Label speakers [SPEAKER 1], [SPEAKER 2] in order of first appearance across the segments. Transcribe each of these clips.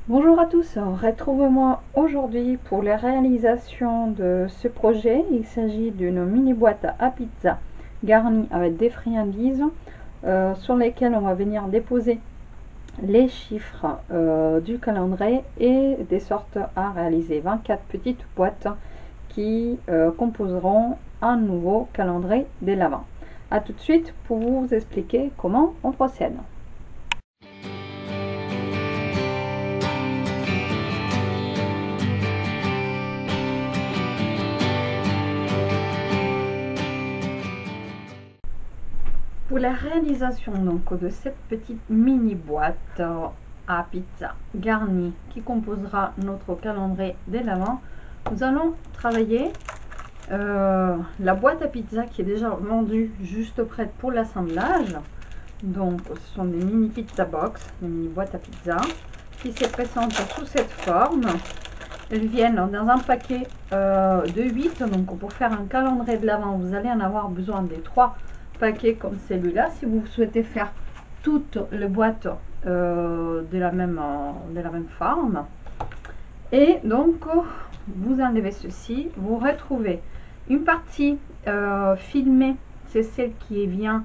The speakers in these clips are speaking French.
[SPEAKER 1] Bonjour à tous, retrouvez-moi aujourd'hui pour la réalisation de ce projet. Il s'agit d'une mini boîte à pizza garnie avec des friandises sur lesquelles on va venir déposer les chiffres du calendrier et des sortes à réaliser. 24 petites boîtes qui composeront un nouveau calendrier de l'Avent. A tout de suite pour vous expliquer comment on procède. Pour la réalisation donc de cette petite mini boîte à pizza garnie qui composera notre calendrier de l'Avent, nous allons travailler la boîte à pizza qui est déjà vendue, juste prête pour l'assemblage. Donc ce sont des mini pizza box, des mini boîtes à pizza qui se présentent sous cette forme. Elles viennent dans un paquet de 8, donc pour faire un calendrier de l'Avent vous allez en avoir besoin des 3 paquets comme celui-là. Si vous souhaitez faire toutes les boîtes de la même forme, et donc vous enlevez ceci, vous retrouvez une partie filmée, c'est celle qui est bien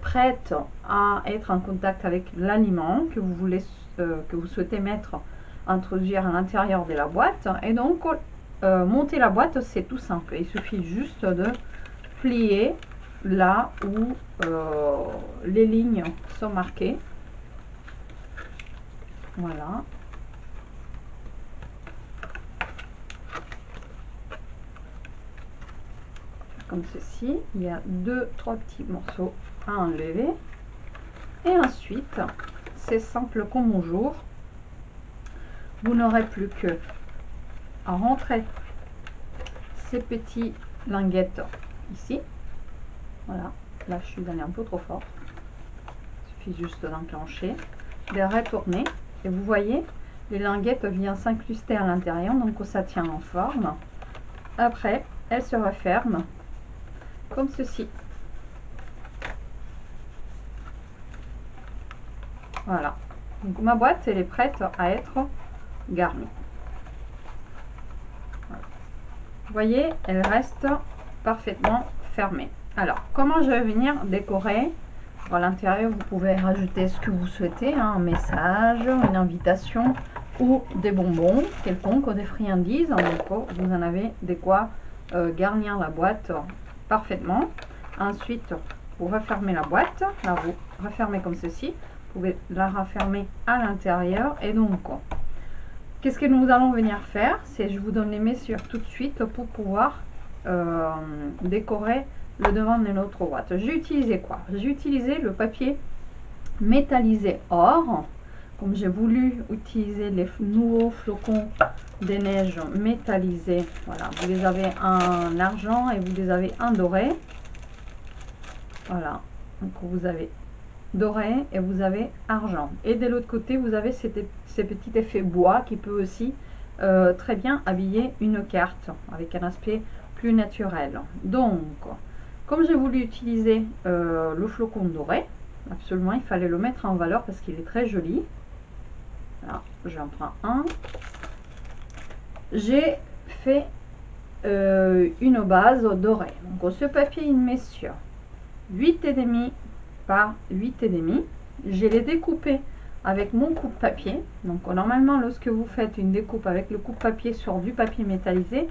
[SPEAKER 1] prête à être en contact avec l'aliment que vous voulez que vous souhaitez introduire à l'intérieur de la boîte. Et donc monter la boîte, c'est tout simple, il suffit juste de plier là où les lignes sont marquées. Voilà. Comme ceci, il y a 2-3 petits morceaux à enlever. Et ensuite, c'est simple comme bonjour. Vous n'aurez plus que à rentrer ces petits linguettes ici. Voilà, là je suis allée un peu trop fort. Il suffit juste d'enclencher, de retourner. Et vous voyez, les linguettes viennent s'incruster à l'intérieur, donc ça tient en forme. Après, elles se referment comme ceci. Voilà, donc ma boîte elle est prête à être garnie. Voilà. Vous voyez, elle reste parfaitement fermée. Alors, comment je vais venir décorer? À l'intérieur, vous pouvez rajouter ce que vous souhaitez, hein, un message, une invitation ou des bonbons quelconques ou des friandises. Donc, vous en avez de quoi garnir la boîte parfaitement. Ensuite, vous refermez la boîte. Là, vous refermez comme ceci. Vous pouvez la refermer à l'intérieur. Et donc, qu'est-ce que nous allons venir faire? C'est, je vous donne les mesures tout de suite pour pouvoir décorer le devant de notre boîte. J'ai utilisé quoi? J'ai utilisé le papier métallisé or. Comme j'ai voulu utiliser les nouveaux flocons de neige métallisés, voilà, vous les avez en argent et vous les avez en doré. Voilà, donc vous avez doré et vous avez argent. Et de l'autre côté, vous avez ces petits effets bois qui peut aussi très bien habiller une carte avec un aspect plus naturel. Donc, comme j'ai voulu utiliser le flocon doré, absolument, il fallait le mettre en valeur parce qu'il est très joli. Là, j'en prends un. J'ai fait une base dorée. Donc, ce papier, il met sur 8,5 par 8,5. Je l'ai découpé avec mon coupe-papier. Donc, normalement, lorsque vous faites une découpe avec le coupe-papier sur du papier métallisé,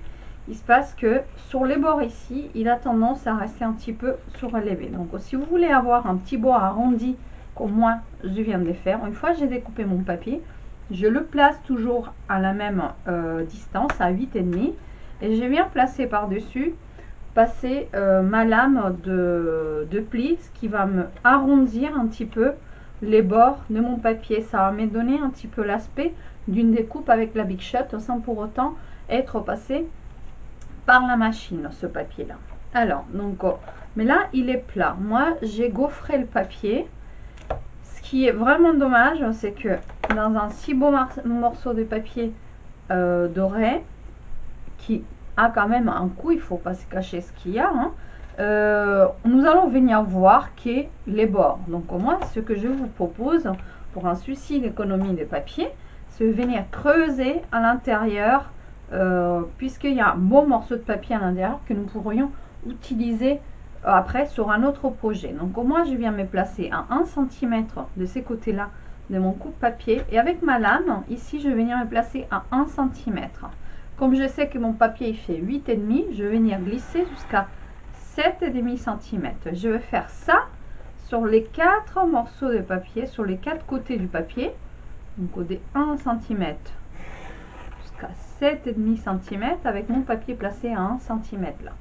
[SPEAKER 1] il se passe que sur les bords ici, il a tendance à rester un petit peu surélevé. Donc, si vous voulez avoir un petit bord arrondi, comme moi, je viens de faire, une fois j'ai découpé mon papier, je le place toujours à la même distance, à 8,5. Et je viens placer par-dessus, passer ma lame de pli, ce qui va me arrondir un petit peu les bords de mon papier. Ça va me donner un petit peu l'aspect d'une découpe avec la Big Shot sans pour autant être passé par la machine, ce papier là. Alors donc mais là il est plat. Moi j'ai gaufré le papier. Ce qui est vraiment dommage, c'est que dans un si beau morceau de papier doré qui a quand même un coup, il faut pas se cacher ce qu'il y a, hein, nous allons venir voir que les bords. Donc moi ce que je vous propose pour un souci d'économie de papier, c'est venir creuser à l'intérieur, puisqu'il y a un bon morceau de papier à l'intérieur que nous pourrions utiliser après sur un autre projet. Donc moi je viens me placer à 1 cm de ces côtés là de mon coupe-papier, et avec ma lame ici je vais venir me placer à 1 cm. Comme je sais que mon papier il fait 8,5, je vais venir glisser jusqu'à 7,5 cm. Je vais faire ça sur les 4 morceaux de papier, sur les 4 côtés du papier, donc au des 1 cm jusqu'à 7,5 cm avec mon papier placé à 1 cm là.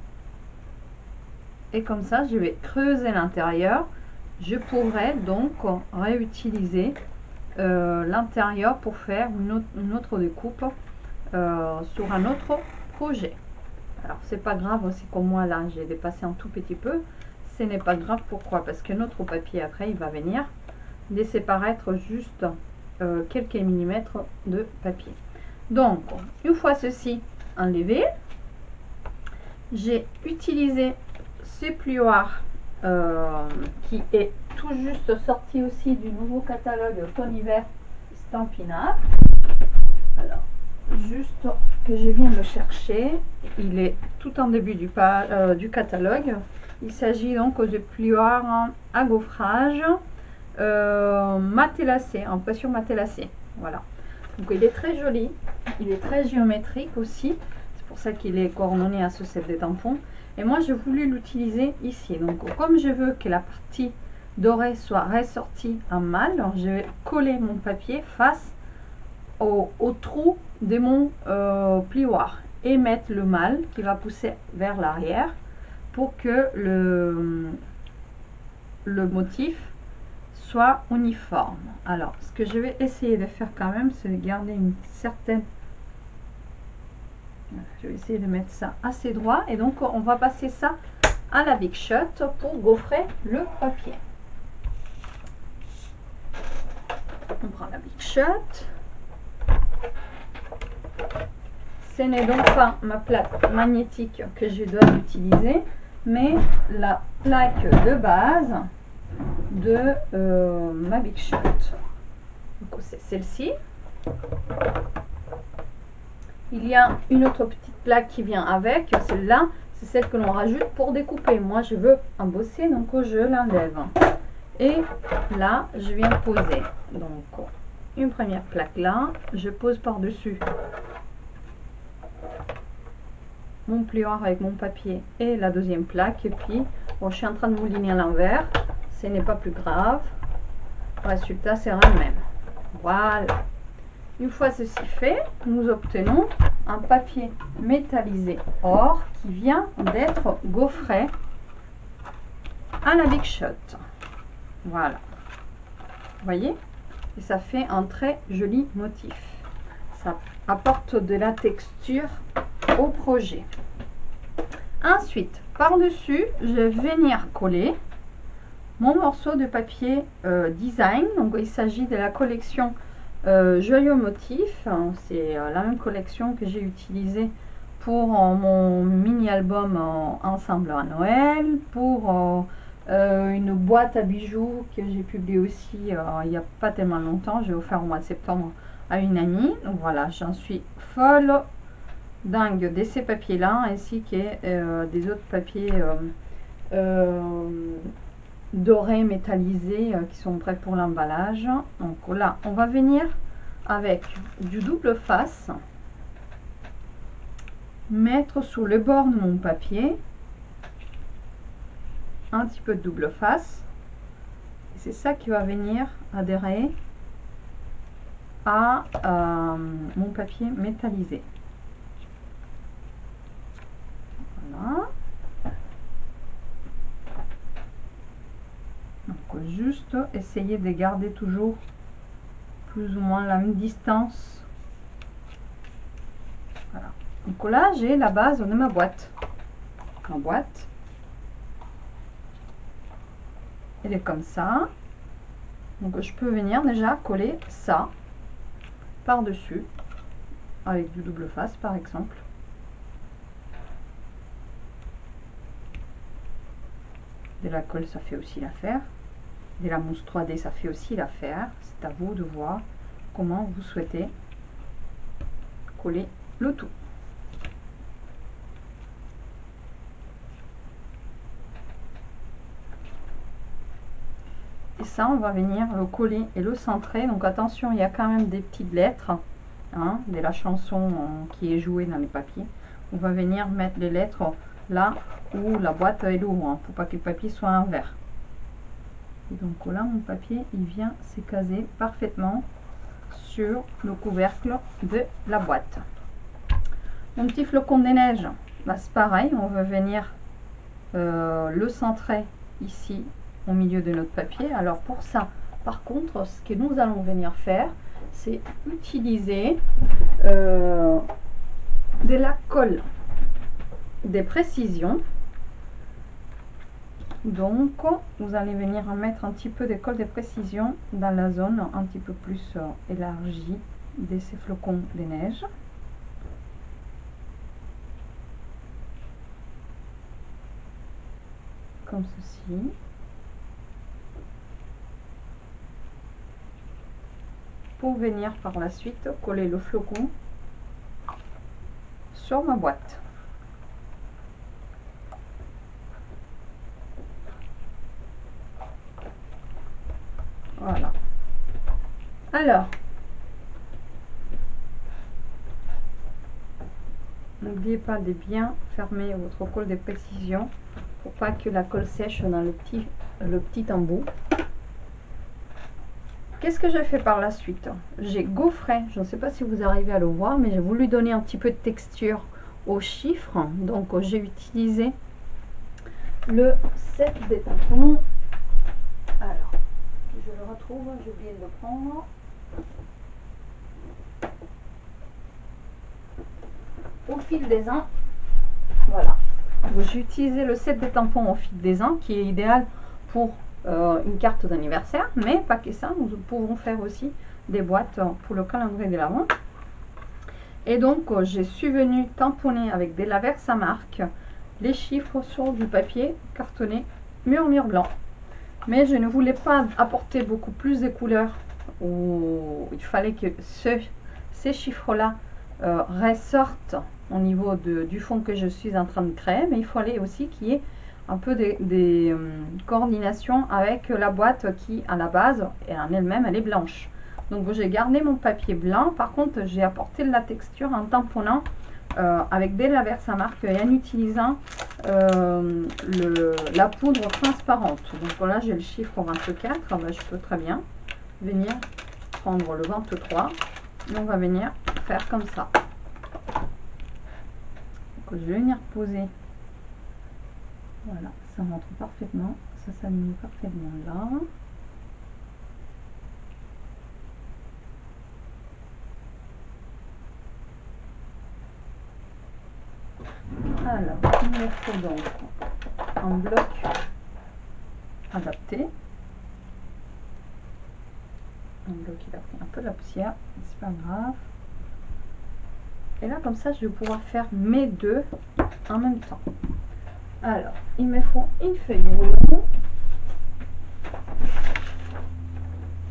[SPEAKER 1] Et comme ça je vais creuser l'intérieur. Je pourrais donc réutiliser l'intérieur pour faire une autre découpe sur un autre projet. Alors c'est pas grave aussi, comme moi là j'ai dépassé un tout petit peu, ce n'est pas grave. Pourquoi? Parce que notre papier après il va venir laisser paraître juste quelques millimètres de papier. Donc une fois ceci enlevé, j'ai utilisé ce plioir qui est tout juste sorti aussi du nouveau catalogue automne-hiver Stampin' Up. Alors juste que je viens de chercher, il est tout en début du catalogue. Il s'agit donc de plioir à gaufrage matelassé, en pression matelassée. Voilà, donc il est très joli, il est très géométrique aussi, c'est pour ça qu'il est coordonné à ce set de tampons. Et moi j'ai voulu l'utiliser ici, donc comme je veux que la partie dorée soit ressortie en mâle, je vais coller mon papier face au trou de mon plioir et mettre le mâle qui va pousser vers l'arrière pour que le motif soit uniforme. Alors ce que je vais essayer de faire quand même, c'est de garder une certaine, je vais essayer de mettre ça assez droit, et donc on va passer ça à la Big Shot pour gaufrer le papier. On prend la Big Shot. Ce n'est donc pas ma plaque magnétique que je dois utiliser, mais la plaque de base de ma Big Shot. Donc c'est celle-ci. Il y a une autre petite plaque qui vient avec. Celle-là, c'est celle que l'on rajoute pour découper. Moi, je veux embosser, donc je l'enlève. Et là, je viens poser. Donc, une première plaque là. Je pose par-dessus mon plioir avec mon papier et la deuxième plaque. Et puis, bon, je suis en train de mouliner à l'envers. Ce n'est pas plus grave. Le résultat sera le même. Voilà. Une fois ceci fait, nous obtenons un papier métallisé or qui vient d'être gaufré à la Big Shot. Voilà. Vous voyez? Et ça fait un très joli motif. Ça apporte de la texture au projet. Ensuite, par-dessus, je vais venir coller mon morceau de papier design. Donc il s'agit de la collection Joyeux Motifs. C'est la même collection que j'ai utilisée pour mon mini album ensemble à Noël, pour une boîte à bijoux que j'ai publié aussi il n'y a pas tellement longtemps. J'ai offert au mois de septembre à une amie. Donc voilà, j'en suis folle dingue de ces papiers là, ainsi que des autres papiers dorés métallisés qui sont prêts pour l'emballage. Donc là on va venir avec du double face, mettre sur le bord de mon papier un petit peu de double face, et c'est ça qui va venir adhérer à mon papier métallisé. Voilà. Donc juste essayer de garder toujours plus ou moins la même distance. Voilà. Donc là j'ai la base de ma boîte. Ma boîte, elle est comme ça. Donc je peux venir déjà coller ça par dessus avec du double face par exemple. De la colle ça fait aussi l'affaire. De la mousse 3D ça fait aussi l'affaire. C'est à vous de voir comment vous souhaitez coller le tout. Et ça, on va venir le coller et le centrer. Donc attention, il y a quand même des petites lettres, hein, de la chanson qui est jouée dans les papiers. On va venir mettre les lettres là où la boîte est lourde, hein, pour pas que le papier soit à l'envers. Et donc là, mon papier, il vient s'écaser parfaitement sur le couvercle de la boîte. Mon petit flocon de neige, bah, c'est pareil, on va venir le centrer ici au milieu de notre papier. Alors pour ça, par contre, ce que nous allons venir faire, c'est utiliser de la colle des précisions. Donc vous allez venir mettre un petit peu de colle de précision dans la zone un petit peu plus élargie de ces flocons de neige. Comme ceci. Pour venir par la suite coller le flocon sur ma boîte. Voilà. Alors, n'oubliez pas de bien fermer votre colle de précision pour pas que la colle sèche dans le petit embout. Qu'est-ce que j'ai fait par la suite? J'ai gaufré, je ne sais pas si vous arrivez à le voir, mais j'ai voulu donner un petit peu de texture aux chiffres. Donc j'ai utilisé le set des tampons. Alors, je le retrouve, j'ai oublié de le prendre. Au fil des ans, voilà. J'ai utilisé le set des tampons au fil des ans, qui est idéal pour une carte d'anniversaire, mais pas que ça, nous pouvons faire aussi des boîtes pour le calendrier de l'Avent. Et donc je suis venue tamponner avec des Laversa marque les chiffres sur du papier cartonné mur blanc, mais je ne voulais pas apporter beaucoup plus de couleurs, il fallait que ces chiffres là ressortent au niveau du fond que je suis en train de créer, mais il fallait aussi qu'il y ait un peu des coordinations avec la boîte qui à la base et en elle-même elle est blanche. Donc j'ai gardé mon papier blanc, par contre j'ai apporté de la texture en tamponnant avec des Laversa marque et en utilisant la poudre transparente. Donc voilà, j'ai le chiffre 24, ben, je peux très bien venir prendre le 23 et on va venir faire comme ça. Donc, je vais venir poser. Voilà, ça montre parfaitement, ça s'aligne parfaitement là. Alors, il me faut donc un bloc adapté. Un bloc qui a pris un peu de la poussière, c'est pas grave. Et là, comme ça, je vais pouvoir faire mes deux en même temps. Alors, il me faut une feuille de rouleau.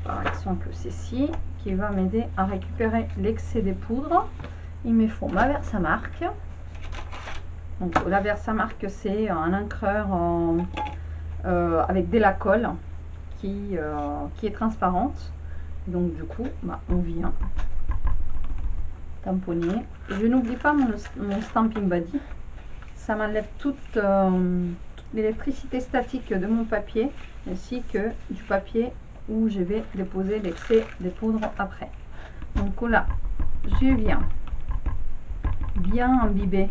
[SPEAKER 1] Par exemple, ceci, qui va m'aider à récupérer l'excès des poudres. Il me faut ma Versa marque. Donc, la Versa marque, c'est un encreur avec de la colle qui est transparente. Donc, du coup, bah, on vient tamponner. Je n'oublie pas mon stamping body. Ça m'enlève toute l'électricité statique de mon papier ainsi que du papier où je vais déposer l'excès des poudres après. Donc là, je viens bien imbiber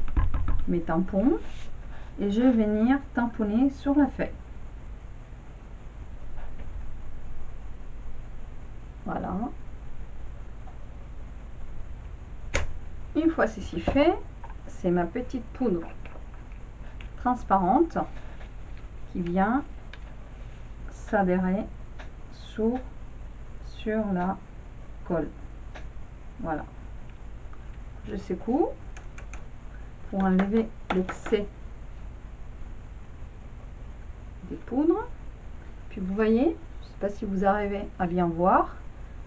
[SPEAKER 1] mes tampons et je vais venir tamponner sur la feuille. Voilà. Une fois ceci fait, c'est ma petite poudre transparente qui vient s'adhérer sur la colle. Voilà. Je secoue pour enlever l'excès des poudres. Puis vous voyez, je ne sais pas si vous arrivez à bien voir,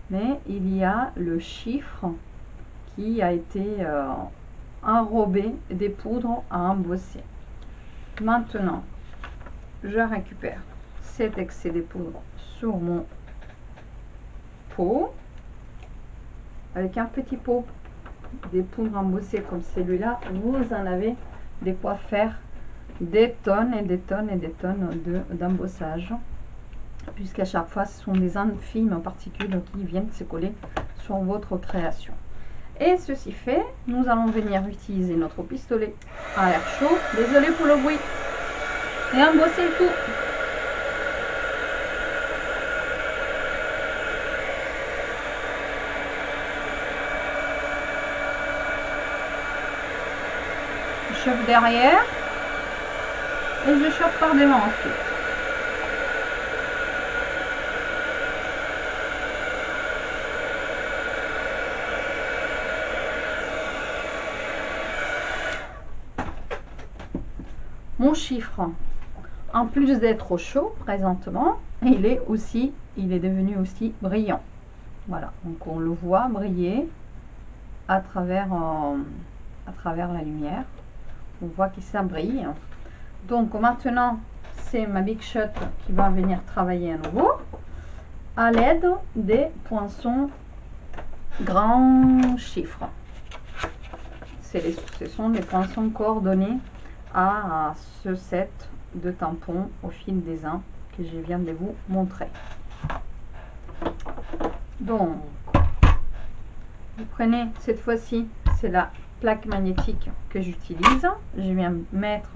[SPEAKER 1] mais il y a le chiffre qui a été enrobé des poudres à embosser. Maintenant, je récupère cet excès de poudre sur mon pot. Avec un petit pot des poudres embossées comme celui-là, vous en avez de quoi faire des tonnes et des tonnes et des tonnes d'embossage, puisqu'à chaque fois ce sont des infimes particules qui viennent se coller sur votre création. Et ceci fait, nous allons venir utiliser notre pistolet à air chaud, désolé pour le bruit, et embosser le tout. Je chauffe derrière et je chauffe par devant ensuite. Mon chiffre, en plus d'être chaud présentement, il est devenu aussi brillant. Voilà, donc on le voit briller à travers la lumière. On voit que ça brille. Donc maintenant, c'est ma Big Shot qui va venir travailler à nouveau à l'aide des poinçons grands chiffres. Ce sont les poinçons coordonnés à ce set de tampons au fil des uns que je viens de vous montrer. Donc, vous prenez cette fois-ci, c'est la plaque magnétique que j'utilise. Je viens mettre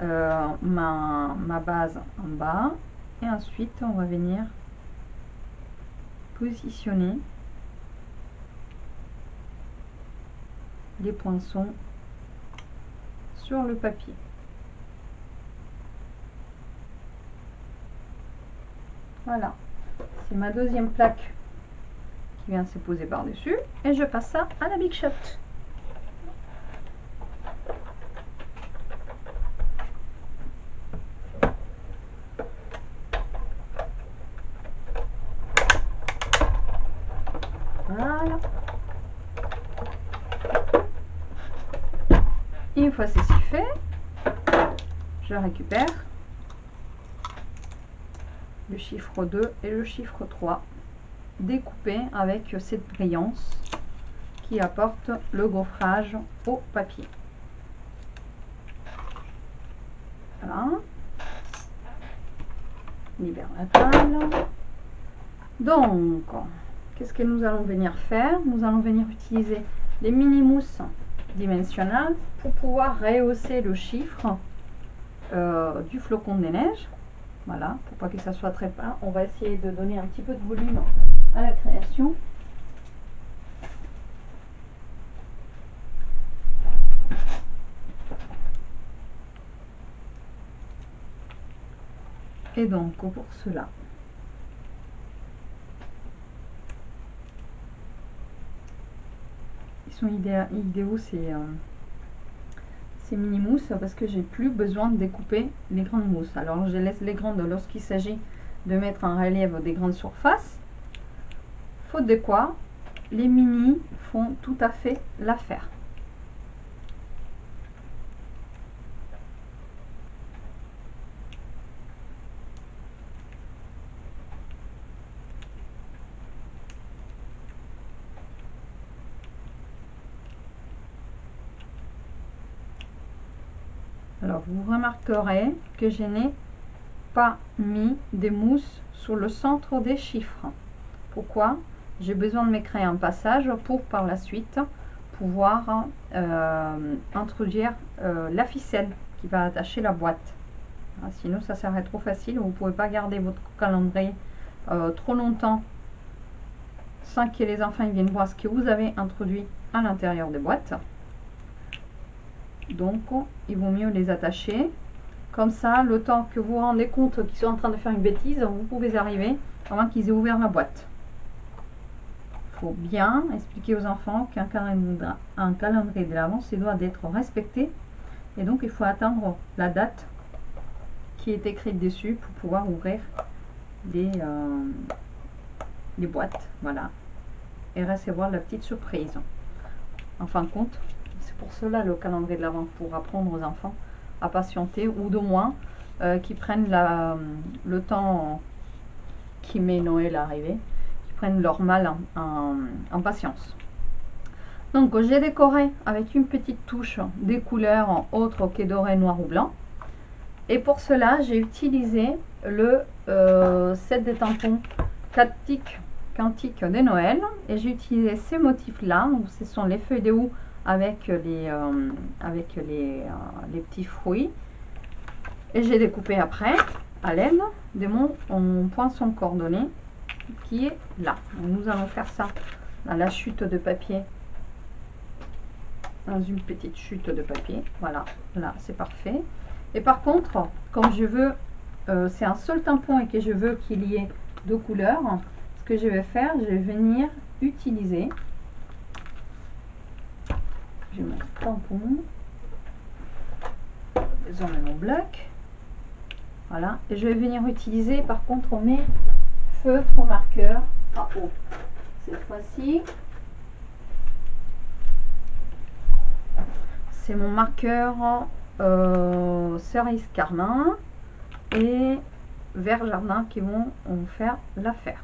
[SPEAKER 1] ma base en bas et ensuite on va venir positionner les poinçons sur le papier. Voilà, c'est ma deuxième plaque qui vient se poser par dessus et je passe ça à la Big Shot. Voilà. Une fois ceci fait, je récupère le chiffre 2 et le chiffre 3 découpés avec cette brillance qui apporte le gaufrage au papier. Voilà. Libère la table. Donc, qu'est-ce que nous allons venir faire? Nous allons venir utiliser les mini mousses dimensionnelles pour pouvoir rehausser le chiffre du flocon de neige. Voilà, pour pas que ça soit très plat. On va essayer de donner un petit peu de volume à la création. Et donc, pour cela, ils sont idéaux ces mini mousses parce que j'ai plus besoin de découper les grandes mousses. Alors je laisse les grandes lorsqu'il s'agit de mettre en relief des grandes surfaces, faute de quoi les mini font tout à fait l'affaire. Alors vous remarquerez que je n'ai pas mis des mousses sur le centre des chiffres. Pourquoi? J'ai besoin de me créer un passage pour par la suite pouvoir introduire la ficelle qui va attacher la boîte. Sinon ça serait trop facile, vous ne pouvez pas garder votre calendrier trop longtemps sans que les enfants viennent voir ce que vous avez introduit à l'intérieur des boîtes. Donc il vaut mieux les attacher comme ça, le temps que vous vous rendez compte qu'ils sont en train de faire une bêtise, vous pouvez arriver avant qu'ils aient ouvert la boîte. Il faut bien expliquer aux enfants qu'un calendrier de l'avant doit être respecté et donc il faut attendre la date qui est écrite dessus pour pouvoir ouvrir les boîtes, voilà, et recevoir la petite surprise. En fin de compte, c'est pour cela le calendrier de l'Avent, pour apprendre aux enfants à patienter, ou de moins qui prennent le temps qui met Noël à arriver, qui prennent leur mal en patience. Donc j'ai décoré avec une petite touche des couleurs autres que doré, noir ou blanc. Et pour cela, j'ai utilisé le set de tampons Cantique de Noël. Et j'ai utilisé ces motifs-là. Donc ce sont les feuilles de houx avec les petits fruits. Et j'ai découpé après à l'aide de mon poinçon coordonné qui est là. Donc, nous allons faire ça dans la chute de papier. Dans une petite chute de papier. Voilà, là c'est parfait. Et par contre, comme je veux, c'est un seul tampon et que je veux qu'il y ait deux couleurs, ce que je vais faire, je vais venir utiliser, j'ai mon tampon, désormais mon bloc, voilà, et je vais venir utiliser par contre mes feutres marqueurs à eau. Cette fois-ci, c'est mon marqueur cerise carmin et vert jardin qui vont faire l'affaire.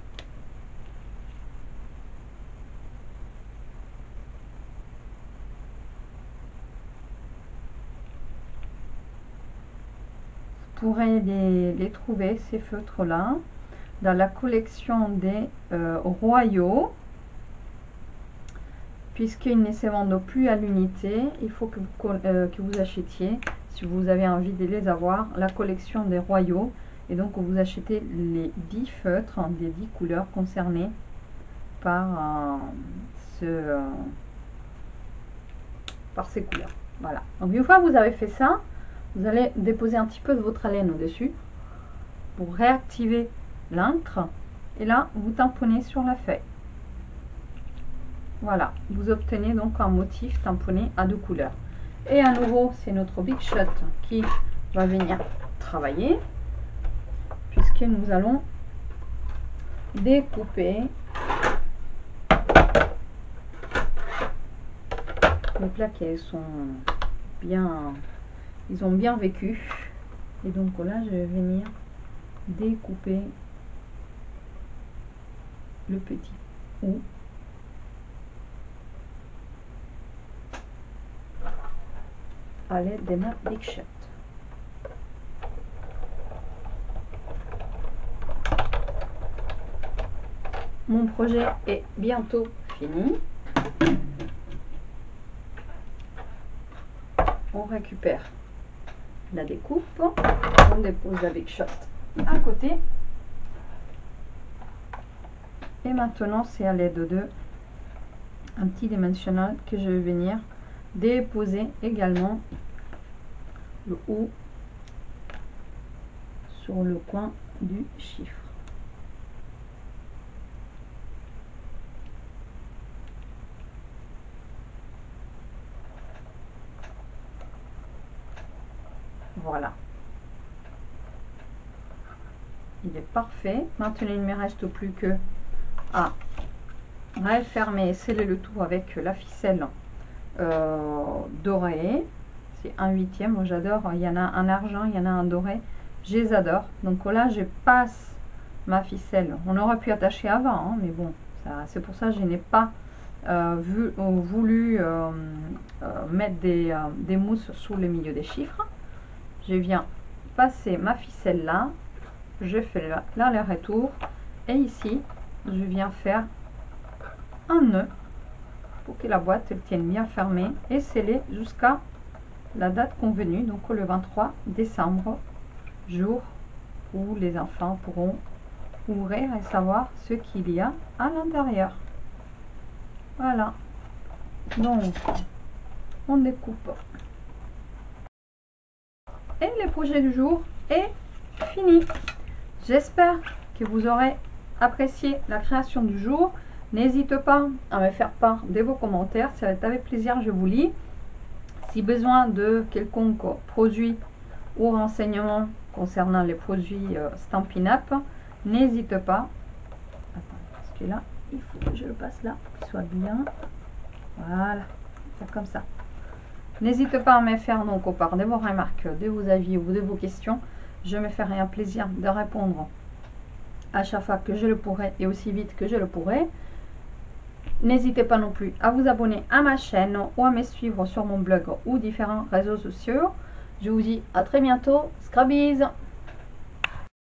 [SPEAKER 1] Vous pourrez les trouver, ces feutres là, dans la collection des royaux. Puisqu'ils ne se vendent plus à l'unité, il faut que vous achetiez, si vous avez envie de les avoir, la collection des royaux. Et donc vous achetez les 10 feutres des 10 couleurs concernées par ces couleurs. Voilà. Donc une fois que vous avez fait ça, vous allez déposer un petit peu de votre haleine au-dessus pour réactiver l'encre. Et là, vous tamponnez sur la feuille. Voilà, vous obtenez donc un motif tamponné à deux couleurs. Et à nouveau, c'est notre Big Shot qui va venir travailler, puisque nous allons découper les plaquets. Ils ont bien vécu. Et donc là, je vais venir découper le petit ou à l'aide de ma Big Shot. Mon projet est bientôt fini. On récupère la découpe, on dépose la Big Shot à côté. Et maintenant, c'est à l'aide de un petit dimensionnel que je vais venir déposer également le haut sur le coin du chiffre. Voilà. Il est parfait. Maintenant, il ne me reste plus que à refermer et sceller le tout avec la ficelle doré. C'est un huitième. Moi j'adore. Il y en a un argent, il y en a un doré. Je les adore. Donc là je passe ma ficelle. On aurait pu attacher avant, hein, mais bon, c'est pour ça que je n'ai pas voulu mettre des mousses sous le milieu des chiffres. Je viens passer ma ficelle là. Je fais l'aller-retour. Et ici, je viens faire un nœud pour que la boîte elle tienne bien fermée et scellée jusqu'à la date convenue, donc le 23 décembre, jour où les enfants pourront ouvrir et savoir ce qu'il y a à l'intérieur. Voilà, donc on découpe et le projet du jour est fini. J'espère que vous aurez apprécié la création du jour. N'hésitez pas à me faire part de vos commentaires, ça va être avec plaisir, je vous lis. Si besoin de quelconque produit ou renseignement concernant les produits Stampin' Up, n'hésitez pas. Attends, parce Celui-là, il faut que je le passe là pour qu'il soit bien. Voilà, c'est comme ça. N'hésitez pas à me faire donc au part de vos remarques, de vos avis ou de vos questions. Je me ferai un plaisir de répondre à chaque fois que je le pourrai et aussi vite que je le pourrai. N'hésitez pas non plus à vous abonner à ma chaîne ou à me suivre sur mon blog ou différents réseaux sociaux. Je vous dis à très bientôt. Scrabies!